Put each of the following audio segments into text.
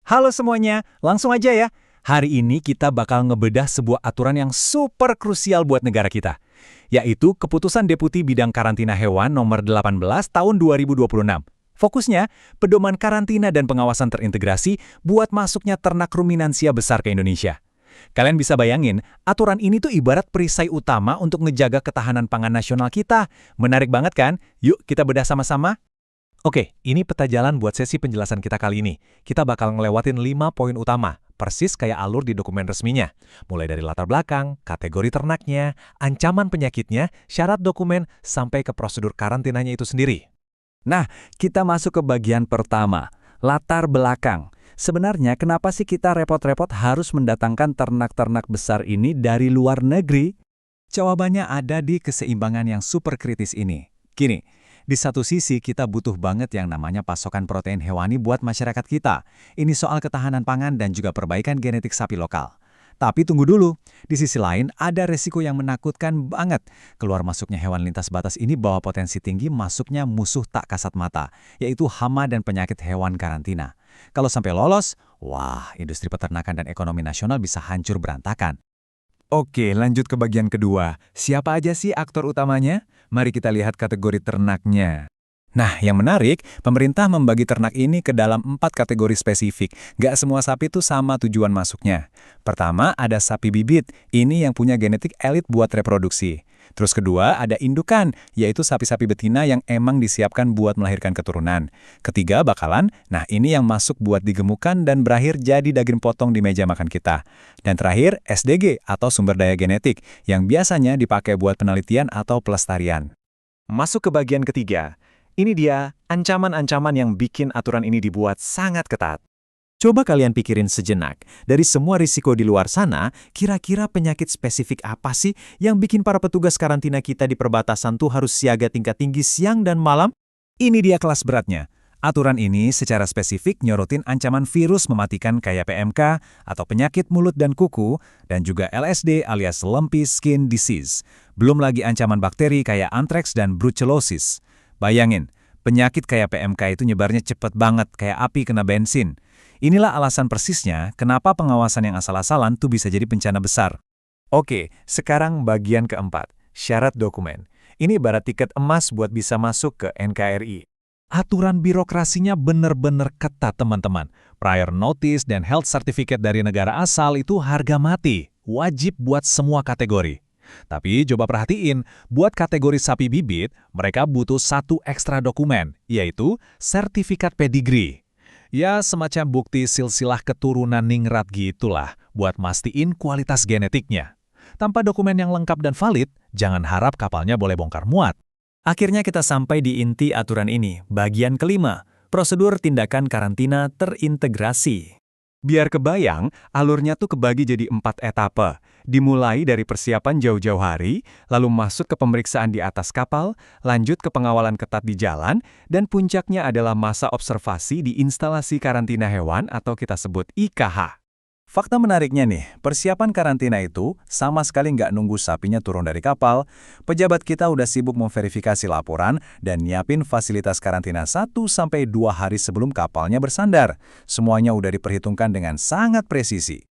Halo semuanya, langsung aja ya. Hari ini kita bakal ngebedah sebuah aturan yang super krusial buat negara kita, yaitu Keputusan Deputi Bidang Karantina Hewan Nomor 18 Tahun 2026. Fokusnya, pedoman karantina dan pengawasan terintegrasi buat masuknya ternak ruminansia besar ke Indonesia. Kalian bisa bayangin, aturan ini tuh ibarat perisai utama untuk ngejaga ketahanan pangan nasional kita. Menarik banget kan? Yuk kita bedah sama-sama. Oke, ini peta jalan buat sesi penjelasan kita kali ini. Kita bakal ngelewatin 5 poin utama, persis kayak alur di dokumen resminya. Mulai dari latar belakang, kategori ternaknya, ancaman penyakitnya, syarat dokumen, sampai ke prosedur karantinanya itu sendiri. Nah, kita masuk ke bagian pertama, latar belakang. Sebenarnya kenapa sih kita repot-repot harus mendatangkan ternak-ternak besar ini dari luar negeri? Jawabannya ada di keseimbangan yang super kritis ini. Gini, di satu sisi kita butuh banget yang namanya pasokan protein hewani buat masyarakat kita. Ini soal ketahanan pangan dan juga perbaikan genetik sapi lokal. Tapi tunggu dulu, di sisi lain ada resiko yang menakutkan banget. Keluar masuknya hewan lintas batas ini bawa potensi tinggi masuknya musuh tak kasat mata, yaitu hama dan penyakit hewan karantina. Kalau sampai lolos, wah, industri peternakan dan ekonomi nasional bisa hancur berantakan. Oke, lanjut ke bagian kedua. Siapa aja sih aktor utamanya? Mari kita lihat kategori ternaknya. Nah, yang menarik, pemerintah membagi ternak ini ke dalam 4 kategori spesifik. Gak semua sapi tuh sama tujuan masuknya. Pertama, ada sapi bibit. Ini yang punya genetik elit buat reproduksi. Terus kedua, ada indukan, yaitu sapi-sapi betina yang emang disiapkan buat melahirkan keturunan. Ketiga, bakalan, nah ini yang masuk buat digemukkan dan berakhir jadi daging potong di meja makan kita. Dan terakhir, SDG atau sumber daya genetik, yang biasanya dipakai buat penelitian atau pelestarian. Masuk ke bagian ketiga. Ini dia, ancaman-ancaman yang bikin aturan ini dibuat sangat ketat. Coba kalian pikirin sejenak, dari semua risiko di luar sana, kira-kira penyakit spesifik apa sih yang bikin para petugas karantina kita di perbatasan tuh harus siaga tingkat tinggi siang dan malam? Ini dia kelas beratnya. Aturan ini secara spesifik nyorotin ancaman virus mematikan kayak PMK atau penyakit mulut dan kuku, dan juga LSD alias Lumpy Skin Disease. Belum lagi ancaman bakteri kayak anthrax dan brucellosis. Bayangin, penyakit kayak PMK itu nyebarnya cepet banget kayak api kena bensin. Inilah alasan persisnya kenapa pengawasan yang asal-asalan tuh bisa jadi bencana besar. Oke, sekarang bagian keempat, syarat dokumen. Ini ibarat tiket emas buat bisa masuk ke NKRI. Aturan birokrasinya bener-bener ketat teman-teman. Prior notice dan health certificate dari negara asal itu harga mati, wajib buat semua kategori. Tapi coba perhatiin, buat kategori sapi bibit, mereka butuh satu ekstra dokumen, yaitu sertifikat pedigree. Ya, semacam bukti silsilah keturunan ningrat gitulah, buat mastiin kualitas genetiknya. Tanpa dokumen yang lengkap dan valid, jangan harap kapalnya boleh bongkar muat. Akhirnya kita sampai di inti aturan ini, bagian kelima, prosedur tindakan karantina terintegrasi. Biar kebayang, alurnya tuh kebagi jadi 4 etape. Dimulai dari persiapan jauh-jauh hari, lalu masuk ke pemeriksaan di atas kapal, lanjut ke pengawalan ketat di jalan, dan puncaknya adalah masa observasi di instalasi karantina hewan atau kita sebut IKH. Fakta menariknya nih, persiapan karantina itu sama sekali nggak nunggu sapinya turun dari kapal. Pejabat kita udah sibuk memverifikasi laporan dan nyiapin fasilitas karantina 1-2 hari sebelum kapalnya bersandar. Semuanya udah diperhitungkan dengan sangat presisi.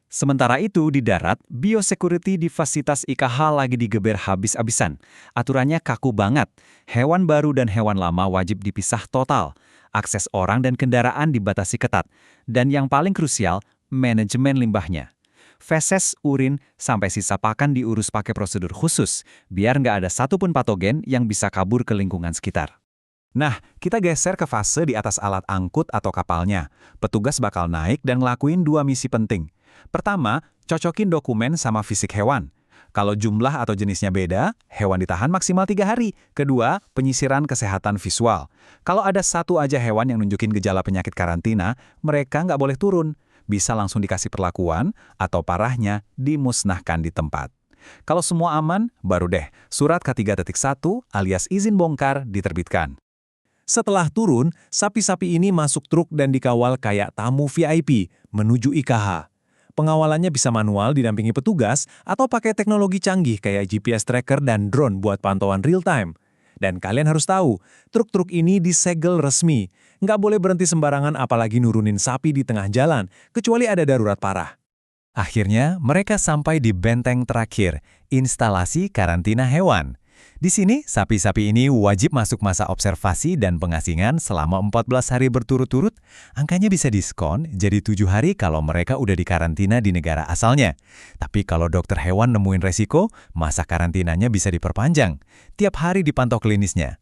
Sementara itu, di darat, biosecurity di fasilitas IKH lagi digeber habis-habisan. Aturannya kaku banget. Hewan baru dan hewan lama wajib dipisah total. Akses orang dan kendaraan dibatasi ketat. Dan yang paling krusial, manajemen limbahnya. Feses, urin, sampai sisa pakan diurus pakai prosedur khusus, biar nggak ada satupun patogen yang bisa kabur ke lingkungan sekitar. Nah, kita geser ke fase di atas alat angkut atau kapalnya. Petugas bakal naik dan ngelakuin 2 misi penting. Pertama, cocokin dokumen sama fisik hewan. Kalau jumlah atau jenisnya beda, hewan ditahan maksimal 3 hari. Kedua, penyisiran kesehatan visual. Kalau ada satu aja hewan yang nunjukin gejala penyakit karantina, mereka nggak boleh turun. Bisa langsung dikasih perlakuan, atau parahnya, dimusnahkan di tempat. Kalau semua aman, baru deh, surat K3.1 alias izin bongkar diterbitkan. Setelah turun, sapi-sapi ini masuk truk dan dikawal kayak tamu VIP menuju IKH. Pengawalannya bisa manual didampingi petugas atau pakai teknologi canggih kayak GPS tracker dan drone buat pantauan real time. Dan kalian harus tahu, truk-truk ini disegel resmi. Nggak boleh berhenti sembarangan apalagi nurunin sapi di tengah jalan, kecuali ada darurat parah. Akhirnya, mereka sampai di benteng terakhir, instalasi karantina hewan. Di sini, sapi-sapi ini wajib masuk masa observasi dan pengasingan selama 14 hari berturut-turut. Angkanya bisa diskon, jadi 7 hari kalau mereka udah dikarantina di negara asalnya. Tapi kalau dokter hewan nemuin resiko, masa karantinanya bisa diperpanjang. Tiap hari dipantau klinisnya.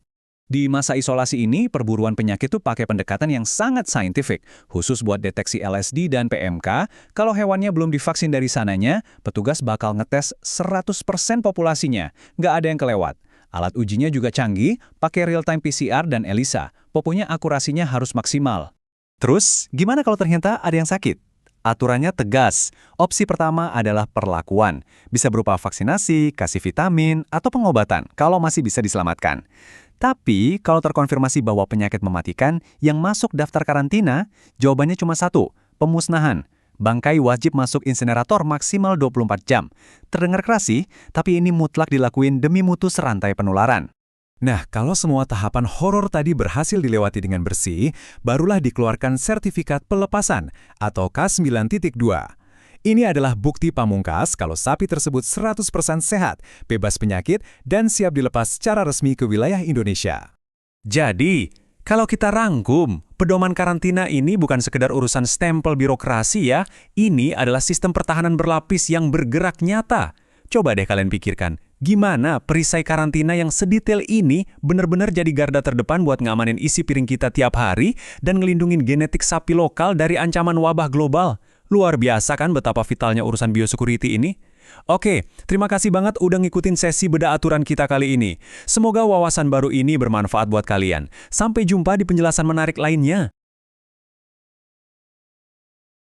Di masa isolasi ini, perburuan penyakit tuh pakai pendekatan yang sangat saintifik, khusus buat deteksi LSD dan PMK. Kalau hewannya belum divaksin dari sananya, petugas bakal ngetes 100% populasinya, nggak ada yang kelewat. Alat ujinya juga canggih, pakai real-time PCR dan ELISA. Pokoknya akurasinya harus maksimal. Terus, gimana kalau ternyata ada yang sakit? Aturannya tegas. Opsi pertama adalah perlakuan. Bisa berupa vaksinasi, kasih vitamin, atau pengobatan kalau masih bisa diselamatkan. Tapi, kalau terkonfirmasi bahwa penyakit mematikan, yang masuk daftar karantina, jawabannya cuma satu, pemusnahan. Bangkai wajib masuk insinerator maksimal 24 jam. Terdengar keras sih, tapi ini mutlak dilakuin demi mutus rantai penularan. Nah, kalau semua tahapan horor tadi berhasil dilewati dengan bersih, barulah dikeluarkan sertifikat pelepasan atau K9.2. Ini adalah bukti pamungkas kalau sapi tersebut 100% sehat, bebas penyakit, dan siap dilepas secara resmi ke wilayah Indonesia. Jadi, kalau kita rangkum, pedoman karantina ini bukan sekedar urusan stempel birokrasi ya, ini adalah sistem pertahanan berlapis yang bergerak nyata. Coba deh kalian pikirkan, gimana perisai karantina yang sedetail ini benar-benar jadi garda terdepan buat ngamanin isi piring kita tiap hari dan ngelindungin genetik sapi lokal dari ancaman wabah global. Luar biasa kan betapa vitalnya urusan biosecurity ini? Oke, terima kasih banget udah ngikutin sesi bedah aturan kita kali ini. Semoga wawasan baru ini bermanfaat buat kalian. Sampai jumpa di penjelasan menarik lainnya.